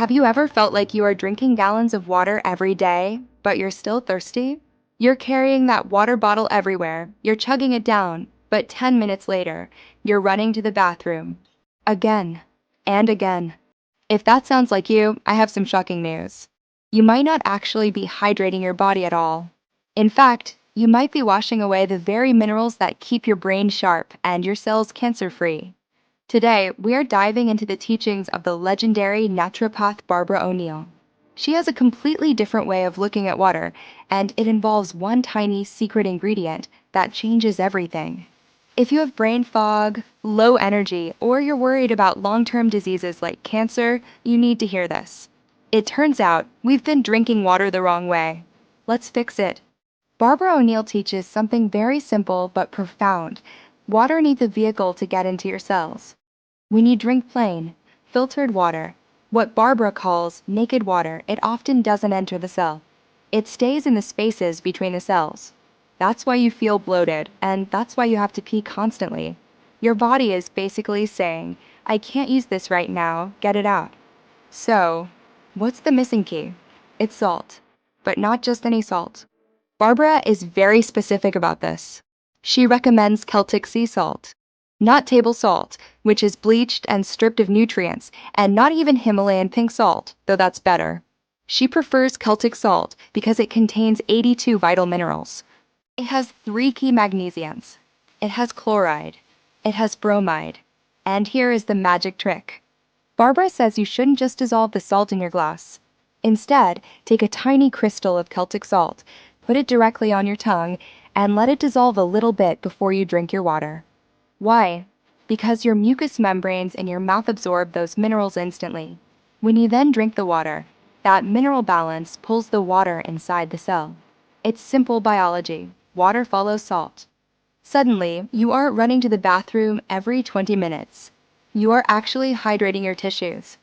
Have you ever felt like you are drinking gallons of water every day, but you're still thirsty? You're carrying that water bottle everywhere, you're chugging it down, but 10 minutes later, you're running to the bathroom. Again and again. If that sounds like you, I have some shocking news. You might not actually be hydrating your body at all. In fact, you might be washing away the very minerals that keep your brain sharp and your cells cancer-free. Today, we are diving into the teachings of the legendary naturopath Barbara O'Neill. She has a completely different way of looking at water, and it involves one tiny secret ingredient that changes everything. If you have brain fog, low energy, or you're worried about long-term diseases like cancer, you need to hear this. It turns out we've been drinking water the wrong way. Let's fix it. Barbara O'Neill teaches something very simple but profound. Water needs a vehicle to get into your cells. When you drink plain, filtered water, what Barbara calls naked water, it often doesn't enter the cell. It stays in the spaces between the cells. That's why you feel bloated, and that's why you have to pee constantly. Your body is basically saying, I can't use this right now, get it out. So, what's the missing key? It's salt. But not just any salt. Barbara is very specific about this. She recommends Celtic Sea Salt, not table salt, which is bleached and stripped of nutrients, and not even Himalayan pink salt, though that's better. She prefers Celtic salt because it contains 82 vital minerals. It has 3 key magnesiums. It has chloride. It has bromide. And here is the magic trick. Barbara says you shouldn't just dissolve the salt in your glass. Instead, take a tiny crystal of Celtic salt, put it directly on your tongue, and let it dissolve a little bit before you drink your water. Why? Because your mucous membranes in your mouth absorb those minerals instantly. When you then drink the water, that mineral balance pulls the water inside the cell. It's simple biology. Water follows salt. Suddenly, you aren't running to the bathroom every 20 minutes. You are actually hydrating your tissues.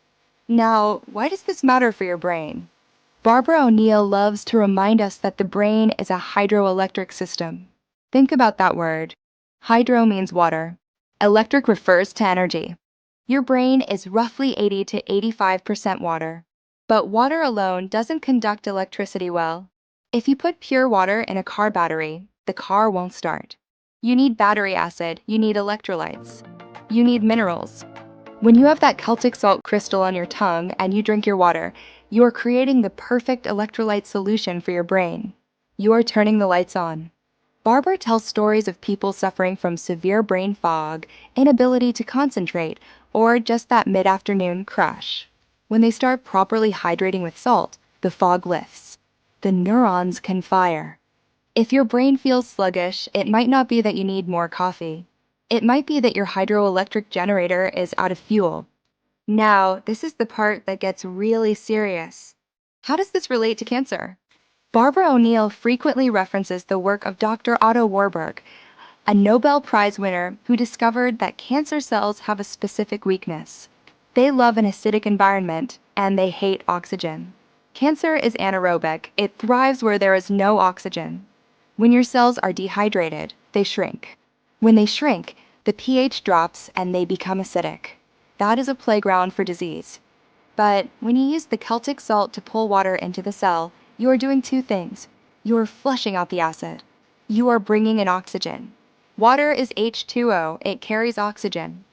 Now, why does this matter for your brain? Barbara O'Neill loves to remind us that the brain is a hydroelectric system. Think about that word. Hydro means water. Electric refers to energy. Your brain is roughly 80 to 85% water. But water alone doesn't conduct electricity well. If you put pure water in a car battery, the car won't start. You need battery acid, you need electrolytes. You need minerals. When you have that Celtic salt crystal on your tongue and you drink your water, you are creating the perfect electrolyte solution for your brain. You are turning the lights on. Barbara tells stories of people suffering from severe brain fog, inability to concentrate, or just that mid-afternoon crash. When they start properly hydrating with salt, the fog lifts. The neurons can fire. If your brain feels sluggish, it might not be that you need more coffee. It might be that your hydroelectric generator is out of fuel. Now, this is the part that gets really serious. How does this relate to cancer? Barbara O'Neill frequently references the work of Dr. Otto Warburg, a Nobel Prize winner who discovered that cancer cells have a specific weakness. They love an acidic environment, and they hate oxygen. Cancer is anaerobic. It thrives where there is no oxygen. When your cells are dehydrated, they shrink. When they shrink, the pH drops and they become acidic. That is a playground for disease. But when you use the Celtic salt to pull water into the cell, you are doing 2 things. You are flushing out the acid. You are bringing in oxygen. Water is H2O, it carries oxygen.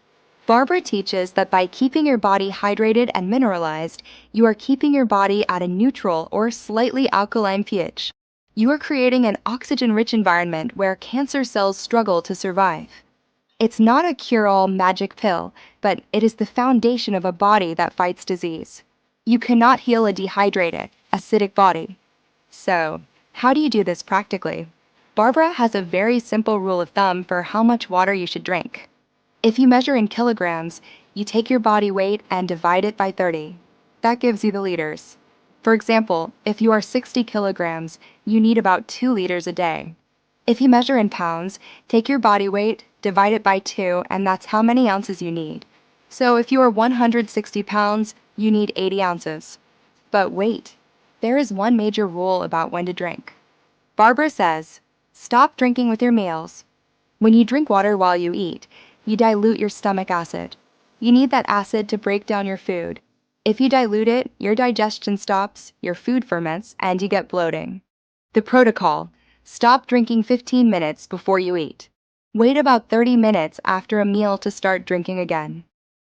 Barbara teaches that by keeping your body hydrated and mineralized, you are keeping your body at a neutral or slightly alkaline pH. You are creating an oxygen-rich environment where cancer cells struggle to survive. It's not a cure-all magic pill, but it is the foundation of a body that fights disease. You cannot heal a dehydrated, acidic body. So, how do you do this practically? Barbara has a very simple rule of thumb for how much water you should drink. If you measure in kilograms, you take your body weight and divide it by 30. That gives you the liters. For example, if you are 60 kilograms, you need about 2 liters a day. If you measure in pounds, take your body weight, divide it by 2, and that's how many ounces you need. So if you are 160 pounds, you need 80 ounces. But wait, there is one major rule about when to drink. Barbara says, stop drinking with your meals. When you drink water while you eat, you dilute your stomach acid. You need that acid to break down your food. If you dilute it, your digestion stops, your food ferments, and you get bloating. The protocol: stop drinking 15 minutes before you eat. Wait about 30 minutes after a meal to start drinking again.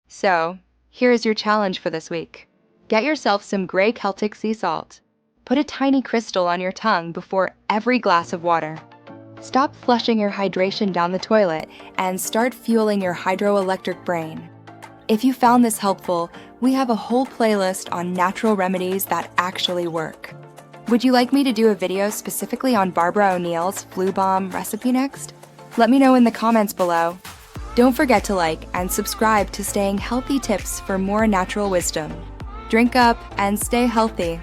So, here's your challenge for this week. Get yourself some gray Celtic Sea Salt. Put a tiny crystal on your tongue before every glass of water. Stop flushing your hydration down the toilet and start fueling your hydroelectric brain. If you found this helpful, we have a whole playlist on natural remedies that actually work. Would you like me to do a video specifically on Barbara O'Neill's flu bomb recipe next? Let me know in the comments below. Don't forget to like and subscribe to Staying Healthy Tips for more natural wisdom. Drink up and stay healthy.